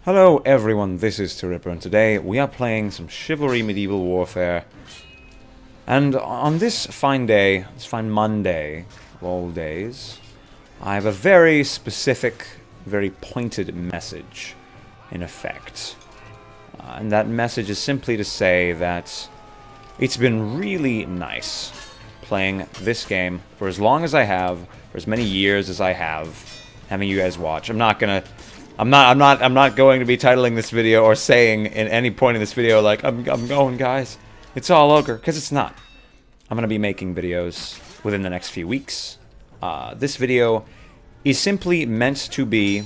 Hello everyone, this is Ripper, and today we are playing some Chivalry Medieval Warfare. And on this fine day, this fine Monday of all days, I have a very specific, very pointed message in effect. And that message is simply to say that it's been really nice playing this game for as long as I have, for as many years as I have, having you guys watch. I'm not going to be titling this video or saying in any point in this video like, I'm going, guys. It's all ogre, because it's not. I'm going to be making videos within the next few weeks. This video is simply meant to be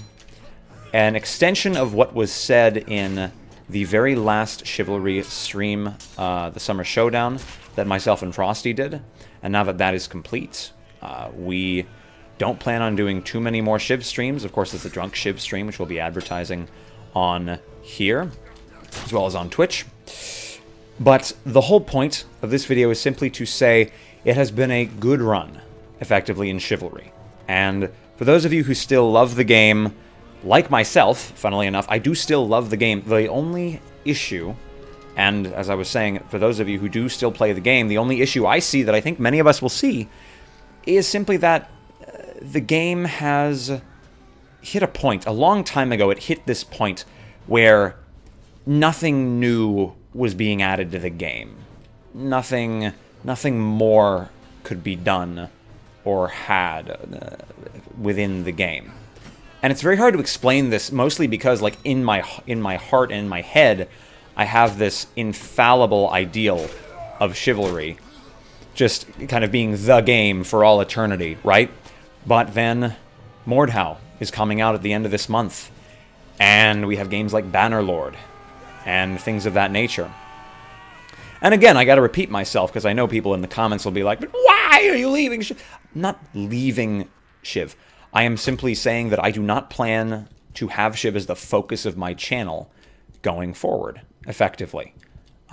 an extension of what was said in the very last Chivalry stream, the Summer Showdown, that myself and Frosty did. And now that that is complete, we don't plan on doing too many more Shiv streams. Of course, there's the Drunk Shiv stream, which we'll be advertising on here, as well as on Twitch. But the whole point of this video is simply to say it has been a good run, effectively, in Chivalry. And for those of you who still love the game, like myself, funnily enough, I do still love the game. The only issue, and as I was saying, for those of you who do still play the game, the only issue I see that I think many of us will see is simply that the game has hit a point. A long time ago, it hit this point where nothing new was being added to the game. Nothing more could be done or had within the game. And it's very hard to explain this, mostly because, like, in my heart and in my head, I have this infallible ideal of Chivalry just kind of being the game for all eternity, right? But then Mordhau is coming out at the end of this month, and we have games like Bannerlord and things of that nature. And again, I got to repeat myself because I know people in the comments will be like, "But why are you leaving Shiv?" I'm not leaving Shiv. I am simply saying that I do not plan to have Shiv as the focus of my channel going forward, effectively.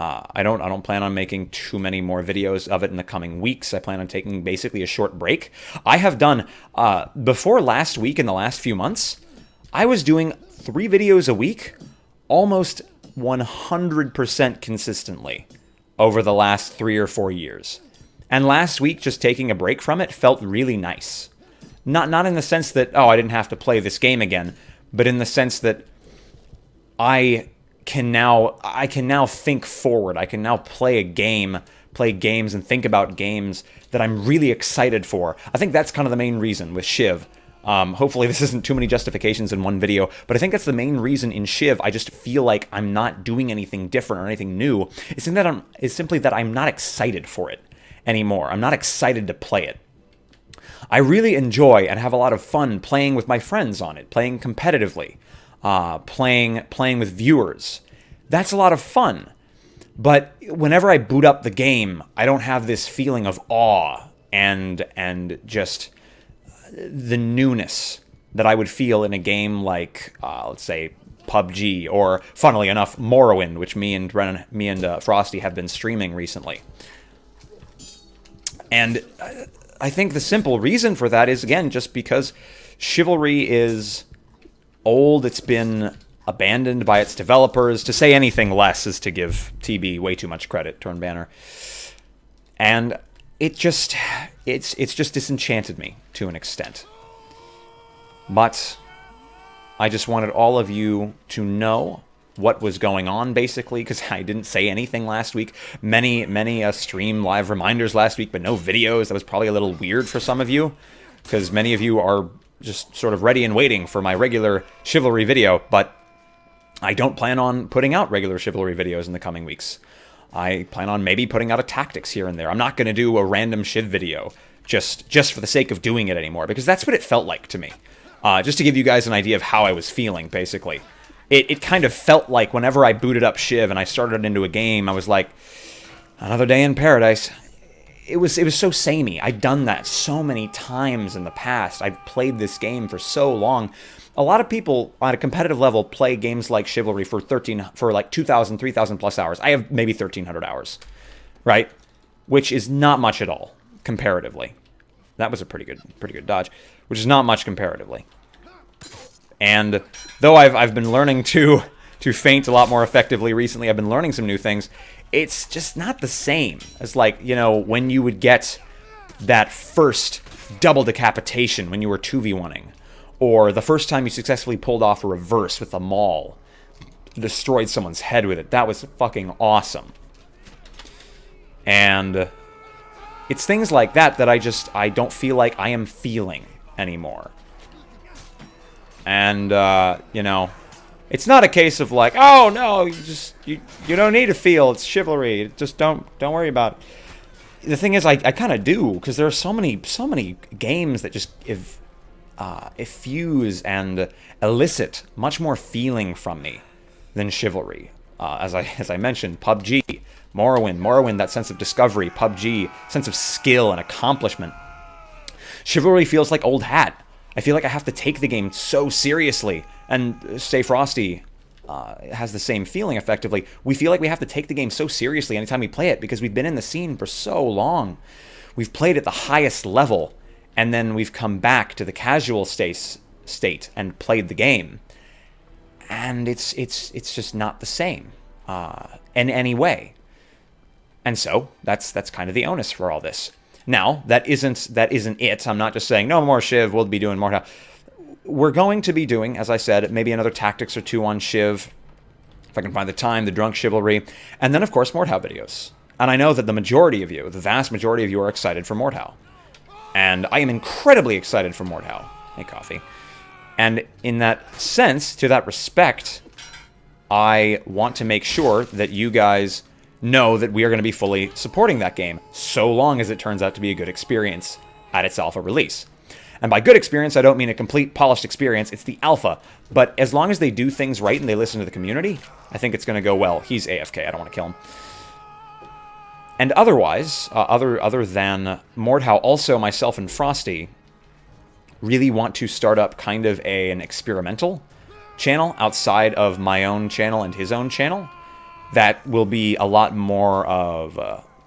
I don't plan on making too many more videos of it in the coming weeks. I plan on taking basically a short break. I have done, before last week, in the last few months, I was doing 3 videos a week, almost 100% consistently over the last 3 or 4 years. And last week, just taking a break from it felt really nice. Not in the sense that, oh, I didn't have to play this game again, but in the sense that I can now think forward. I can now play games and think about games that I'm really excited for. I think that's kind of the main reason with Shiv. Hopefully this isn't too many justifications in one video, but I think that's the main reason in Shiv. I just feel like I'm not doing anything different or anything new. It's simply that I'm not excited for it anymore. I'm not excited to play it. I really enjoy and have a lot of fun playing with my friends on it, playing competitively. Playing with viewers. That's a lot of fun. But whenever I boot up the game, I don't have this feeling of awe and just the newness that I would feel in a game like, let's say, PUBG, or, funnily enough, Morrowind, which me and Frosty have been streaming recently. And I think the simple reason for that is, again, just because Chivalry is old. It's been abandoned by its developers. To say anything less is to give TB way too much credit, Turn Banner. And it's just disenchanted me to an extent. But I just wanted all of you to know what was going on, basically, because I didn't say anything last week. Many stream live reminders last week, but no videos. That was probably a little weird for some of you, because many of you are just sort of ready and waiting for my regular Chivalry video, but I don't plan on putting out regular Chivalry videos in the coming weeks. I plan on maybe putting out a tactics here and there. I'm not going to do a random Shiv video just for the sake of doing it anymore, because that's what it felt like to me. Just to give you guys an idea of how I was feeling, basically. It kind of felt like whenever I booted up Shiv and I started into a game, I was like, another day in paradise. It was so samey. I'd done that so many times in the past. I've played this game for so long. A lot of people on a competitive level play games like Chivalry for like 2,000, 3,000 plus hours. I have maybe 1,300 hours, right? Which is not much at all comparatively. That was a pretty good dodge, which is not much comparatively. And though I've been learning to feint a lot more effectively recently, I've been learning some new things, it's just not the same as, like, you know, when you would get that first double decapitation when you were 2v1ing, or the first time you successfully pulled off a reverse with a maul, destroyed someone's head with it. That was fucking awesome. And it's things like that that I don't feel like I am feeling anymore. And, you know, it's not a case of like, oh, no, you don't need to feel. It's chivalry. Just don't worry about it. The thing is, I kind of do, because there are so many games that just effuse and elicit much more feeling from me than Chivalry. As I mentioned, PUBG, Morrowind, that sense of discovery, PUBG, sense of skill and accomplishment. Chivalry feels like old hat. I feel like I have to take the game so seriously, and say Frosty has the same feeling effectively. We feel like we have to take the game so seriously anytime we play it, because we've been in the scene for so long. We've played at the highest level, and then we've come back to the casual state and played the game. And it's just not the same in any way. And so that's kind of the onus for all this. Now, that isn't it. I'm not just saying, no more Shiv, we'll be doing Mordhau. We're going to be doing, as I said, maybe another Tactics or two on Shiv, if I can find the time, the Drunk Chivalry, and then, of course, Mordhau videos. And I know that the majority of you, the vast majority of you, are excited for Mordhau. And I am incredibly excited for Mordhau. Hey, coffee. And in that sense, to that respect, I want to make sure that you guys know that we are going to be fully supporting that game, so long as it turns out to be a good experience at its alpha release. And by good experience, I don't mean a complete polished experience, it's the alpha. But as long as they do things right and they listen to the community, I think it's going to go well. He's AFK, I don't want to kill him. And otherwise, other than Mordhau, also myself and Frosty really want to start up kind of an experimental channel outside of my own channel and his own channel. That will be a lot more of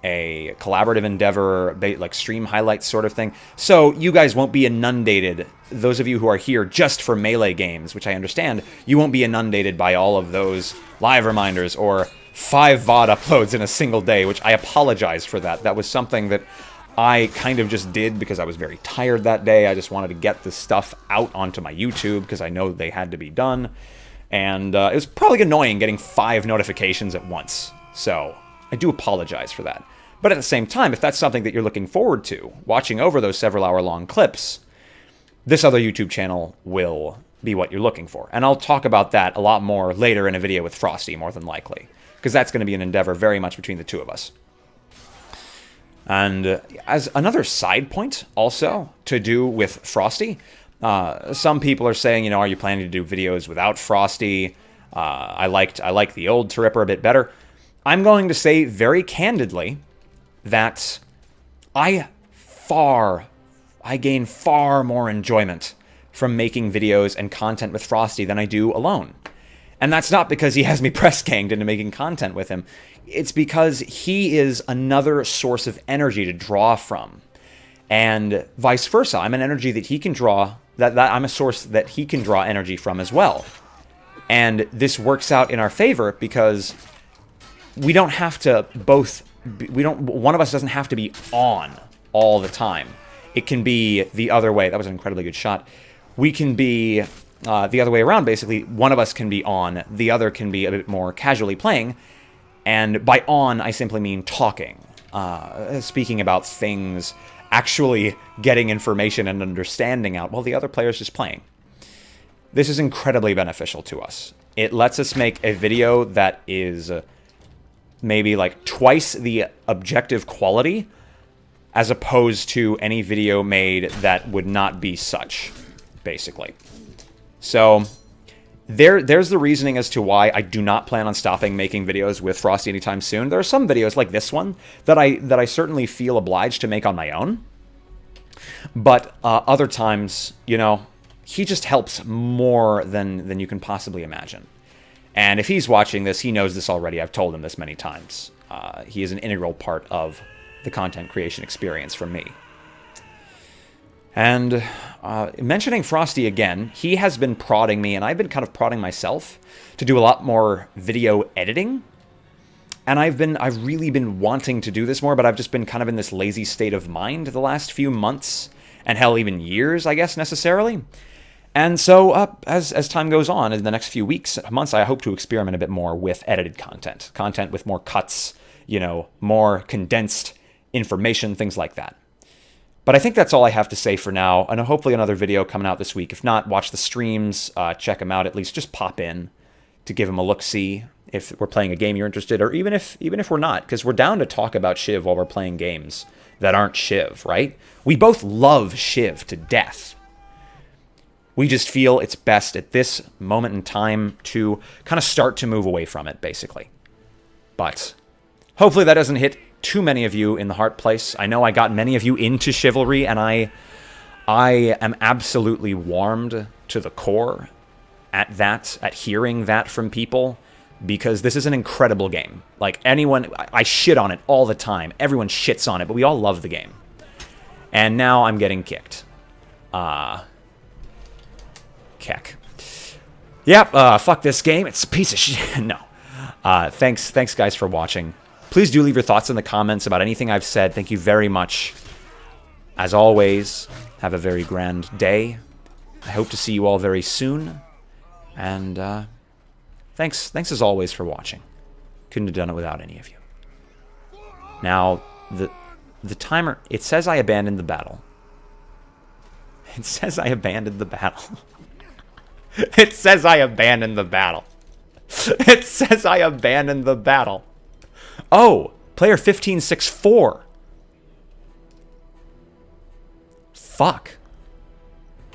a collaborative endeavor, like stream highlights sort of thing. So you guys won't be inundated, those of you who are here just for Melee games, which I understand, you won't be inundated by all of those live reminders or 5 VOD uploads in a single day, which I apologize for that. That was something that I kind of just did because I was very tired that day. I just wanted to get the stuff out onto my YouTube because I know they had to be done. And it was probably annoying getting 5 notifications at once. So I do apologize for that. But at the same time, if that's something that you're looking forward to, watching over those several hour-long clips, this other YouTube channel will be what you're looking for. And I'll talk about that a lot more later in a video with Frosty, more than likely. Because that's going to be an endeavor very much between the two of us. And as another side point, also, to do with Frosty, some people are saying, you know, are you planning to do videos without Frosty? I like the old Ripper a bit better. I'm going to say very candidly that I gain far more enjoyment from making videos and content with Frosty than I do alone. And that's not because he has me press ganged into making content with him. It's because he is another source of energy to draw from. And vice versa. I'm an energy that he can draw, that I'm a source that he can draw energy from as well. And this works out in our favor because we don't have to one of us doesn't have to be on all the time. It can be the other way. That was an incredibly good shot. We can be the other way around, basically. One of us can be on, the other can be a bit more casually playing. And by on, I simply mean talking, speaking about things, actually getting information and understanding out while the other player's just playing. This is incredibly beneficial to us. It lets us make a video that is maybe like twice the objective quality as opposed to any video made that would not be such, basically. So there's the reasoning as to why I do not plan on stopping making videos with Frosty anytime soon. There are some videos like this one that I certainly feel obliged to make on my own. But other times, you know, he just helps more than you can possibly imagine. And if he's watching this, he knows this already. I've told him this many times. He is an integral part of the content creation experience for me. And mentioning Frosty again, he has been prodding me, and I've been kind of prodding myself to do a lot more video editing. And I've really been wanting to do this more, but I've just been kind of in this lazy state of mind the last few months, and hell, even years, I guess, necessarily. And so, as time goes on, in the next few weeks, months, I hope to experiment a bit more with edited content. Content with more cuts, you know, more condensed information, things like that. But I think that's all I have to say for now, and hopefully another video coming out this week. If not, watch the streams, check them out, at least just pop in to give them a look-see if we're playing a game you're interested, or even if we're not, because we're down to talk about Shiv while we're playing games that aren't Shiv, right? We both love Shiv to death. We just feel it's best at this moment in time to kind of start to move away from it, basically. But hopefully that doesn't hit too many of you in the heart place. I know I got many of you into Chivalry, and I am absolutely warmed to the core at hearing that from people, because this is an incredible game. Like, anyone, I shit on it all the time. Everyone shits on it, but we all love the game. And now I'm getting kicked. Keck. Yep, fuck this game. It's a piece of shit. No. Thanks guys for watching. Please do leave your thoughts in the comments about anything I've said. Thank you very much. As always, have a very grand day. I hope to see you all very soon. And, thanks as always for watching. Couldn't have done it without any of you. Now, the timer, it says I abandoned the battle. It says I abandoned the battle. It says I abandoned the battle. It says I abandoned the battle. Oh, player 1564. Fuck.